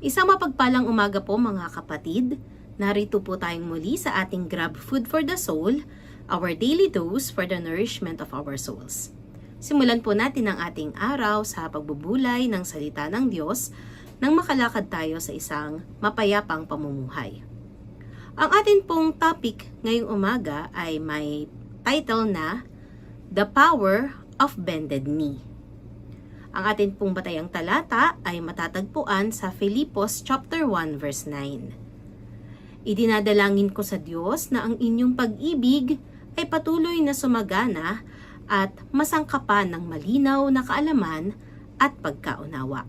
Isang mapagpalang umaga po mga kapatid. Narito po tayong muli sa ating Grab Food for the Soul, our daily dose for the nourishment of our souls. Simulan po natin ang ating araw sa pagbubulay ng salita ng Diyos nang makalakad tayo sa isang mapayapang pamumuhay. Ang atin pong topic ngayong umaga ay may title na The Power of Bended Knee. Ang atin pong batayang talata ay matatagpuan sa Filipos chapter 1 verse 9. Idinadalangin ko sa Diyos na ang inyong pag-ibig ay patuloy na sumagana at masangkapan ng malinaw na kaalaman at pagkaunawa.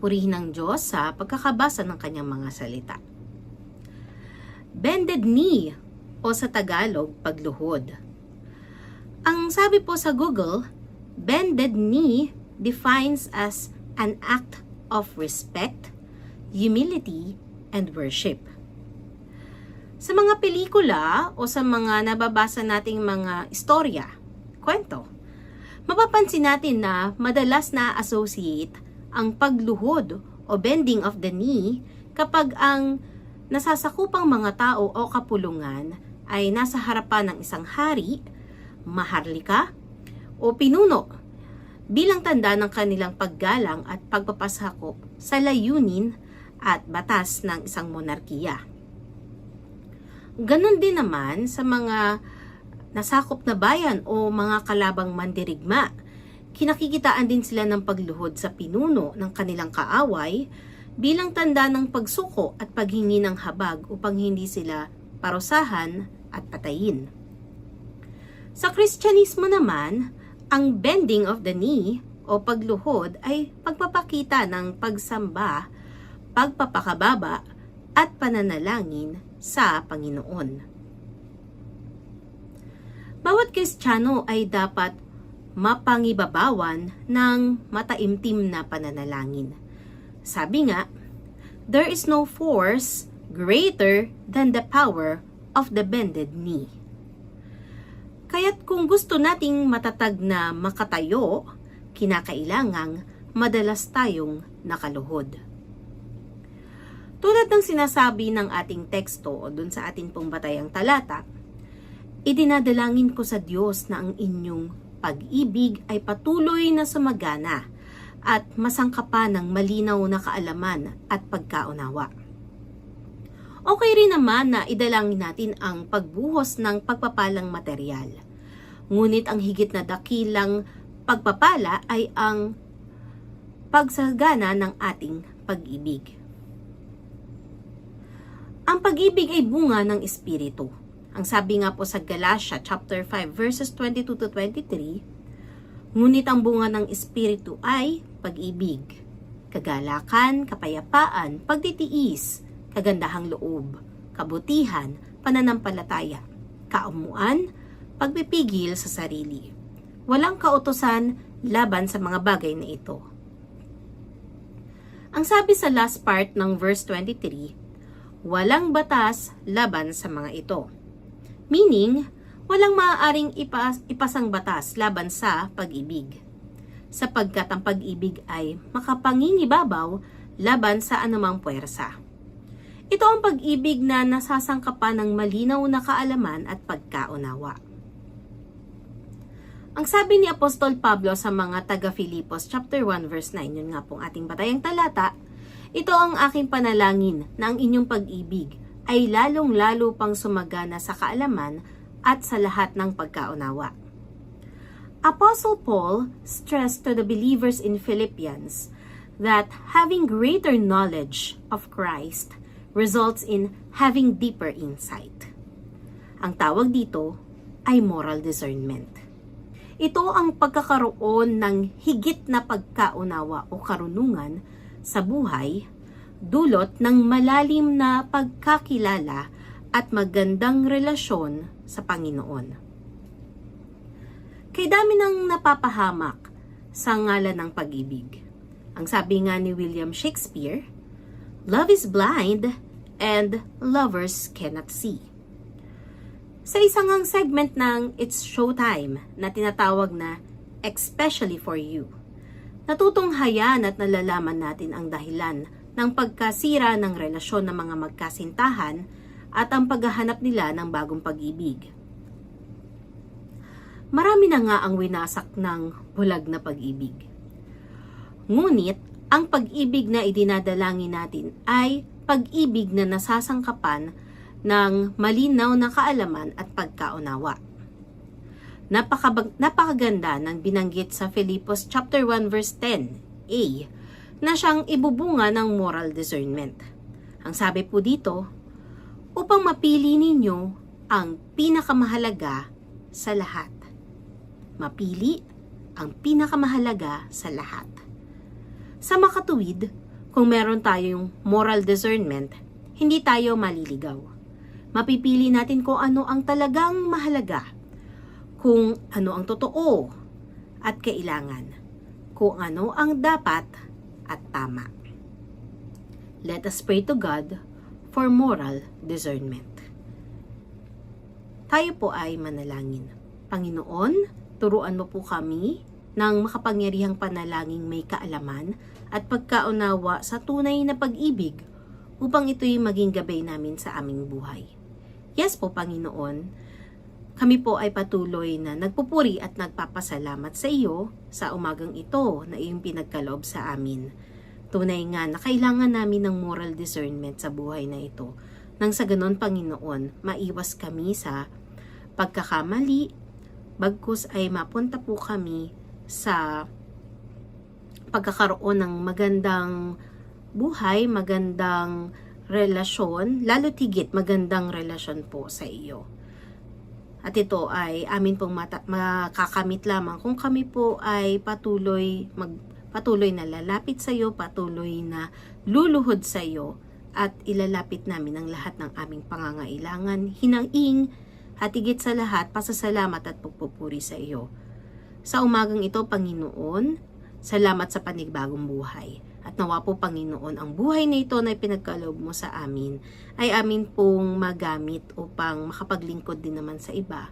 Purihin ang Diyos sa pagkakabasa ng kanyang mga salita. Bended knee o sa Tagalog, pagluhod. Ang sabi po sa Google, bended knee defines as an act of respect, humility, and worship. Sa mga pelikula o sa mga nababasa nating mga istorya, kwento, mapapansin natin na madalas na-associate ang pagluhod o bending of the knee kapag ang nasasakupang mga tao o kapulungan ay nasa harapan ng isang hari, maharlika, o pinuno bilang tanda ng kanilang paggalang at pagpapasakop sa layunin at batas ng isang monarkiya. Ganon din naman sa mga nasakop na bayan o mga kalabang mandirigma. Kinakikitaan din sila ng pagluhod sa pinuno ng kanilang kaaway bilang tanda ng pagsuko at paghingi ng habag upang hindi sila parusahan at patayin. Sa Kristyanismo naman, ang bending of the knee o pagluhod ay pagpapakita ng pagsamba, pagpapakababa at pananalangin sa Panginoon. Bawat Kristiyano ay dapat mapangibabawan ng mataimtim na pananalangin. Sabi nga, there is no force greater than the power of the bended knee. Kaya't kung gusto nating matatag na makatayo, kinakailangang madalas tayong nakaluhod. Tulad ng sinasabi ng ating teksto o dun sa atin pong batayang talata, idinadalangin ko sa Diyos na ang inyong pag-ibig ay patuloy na sumagana at masangkapan ng malinaw na kaalaman at pagkaunawa. Okay rin naman na idalangin natin ang pagbuhos ng pagpapalang material. Ngunit ang higit na dakilang pagpapala ay ang pagsagana ng ating pag-ibig. Ang pag-ibig ay bunga ng Espiritu. Ang sabi nga po sa Galatia chapter 5 verses 22 to 23, ngunit ang bunga ng Espiritu ay pag-ibig, kagalakan, kapayapaan, pagtitiis, kagandahang loob, kabutihan, pananampalataya, kaumuan, pagpipigil sa sarili. Walang kautusan laban sa mga bagay na ito. Ang sabi sa last part ng verse 23, walang batas laban sa mga ito. Meaning, walang maaaring ipasang batas laban sa pag-ibig. Sapagkat ang pag-ibig ay makapangingibabaw laban sa anumang puwersa. Ito ang pag-ibig na nasasangkapan ng malinaw na kaalaman at pagkaunawa. Ang sabi ni Apostol Pablo sa mga taga-Filipos chapter 1 verse 9, yun nga pong ating batayang talata, ito ang aking panalangin na ang inyong pag-ibig ay lalong-lalo pang sumagana sa kaalaman at sa lahat ng pagkaunawa. Apostle Paul stressed to the believers in Philippians that having greater knowledge of Christ results in having deeper insight. Ang tawag dito ay moral discernment. Ito ang pagkakaroon ng higit na pagkaunawa o karunungan sa buhay, dulot ng malalim na pagkakilala at magandang relasyon sa Panginoon. Kay dami ng napapahamak sa ngalan ng pag-ibig. Ang sabi nga ni William Shakespeare, love is blind and lovers cannot see. Sa isang ang segment ng It's Showtime na tinatawag na Especially for You, natutunghayan at nalalaman natin ang dahilan ng pagkasira ng relasyon ng mga magkasintahan at ang paghahanap nila ng bagong pag-ibig. Marami na nga ang winasak ng bulag na pag-ibig. Ngunit, ang pag-ibig na idinadalangin natin ay pag-ibig na nasasangkapan ng malinaw na kaalaman at pagkaunawa. Napakaganda ng binanggit sa Filipos chapter 1 verse 10a na siyang ibubunga ng moral discernment. Ang sabi po dito, upang mapili ninyo ang pinakamahalaga sa lahat. Mapili ang pinakamahalaga sa lahat. Sa makatuwid, kung meron tayong moral discernment, hindi tayo maliligaw. Mapipili natin kung ano ang talagang mahalaga, kung ano ang totoo at kailangan, kung ano ang dapat at tama. Let us pray to God for moral discernment. Tayo po ay manalangin. Panginoon, turuan mo po kami ng makapangyarihang panalangin may kaalaman at pagkaunawa sa tunay na pag-ibig upang ito'y maging gabay namin sa aming buhay. Yes po, Panginoon, kami po ay patuloy na nagpupuri at nagpapasalamat sa iyo sa umagang ito na iyong pinagkaloob sa amin. Tunay nga na kailangan namin ng moral discernment sa buhay na ito. Nang sa ganon, Panginoon, maiwas kami sa pagkakamali, bagkus ay mapunta po kami sa pagkakaroon ng magandang buhay, magandang relasyon, lalo tigit magandang relasyon po sa iyo. At ito ay amin pong makakamit lamang kung kami po ay patuloy na lalapit sa iyo, patuloy na luluhod sa iyo, at ilalapit namin ang lahat ng aming pangangailangan, hinaing, at higit sa lahat, pasasalamat at pagpupuri sa iyo. Sa umagang ito, Panginoon, salamat sa panibagong buhay. At nawa po, Panginoon, ang buhay na ito na pinagkaloob mo sa amin ay amin pong magamit upang makapaglingkod din naman sa iba.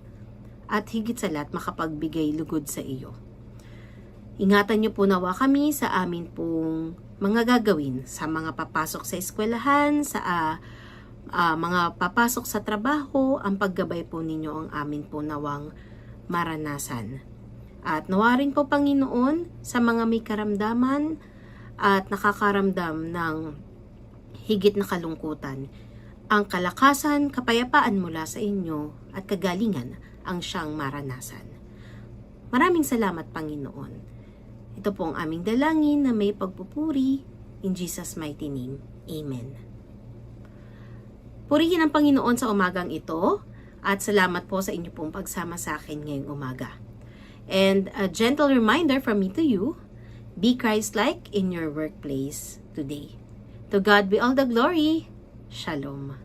At higit sa lahat, makapagbigay lugod sa iyo. Ingatan niyo po nawa kami sa amin pong mga gagawin, sa mga papasok sa eskwelahan, sa mga papasok sa trabaho, ang paggabay po ninyo ang amin po nawang maranasan. At nawa rin po, Panginoon, sa mga may karamdaman at nakakaramdam ng higit na kalungkutan, ang kalakasan, kapayapaan mula sa inyo at kagalingan ang siyang maranasan. Maraming salamat, Panginoon. Ito po ang aming dalangin na may pagpupuri. In Jesus' mighty name, Amen. Purihin ang Panginoon sa umagang ito at salamat po sa inyo pong pagsama sa akin ngayong umaga. And a gentle reminder from me to you, be Christ-like in your workplace today. To God be all the glory. Shalom.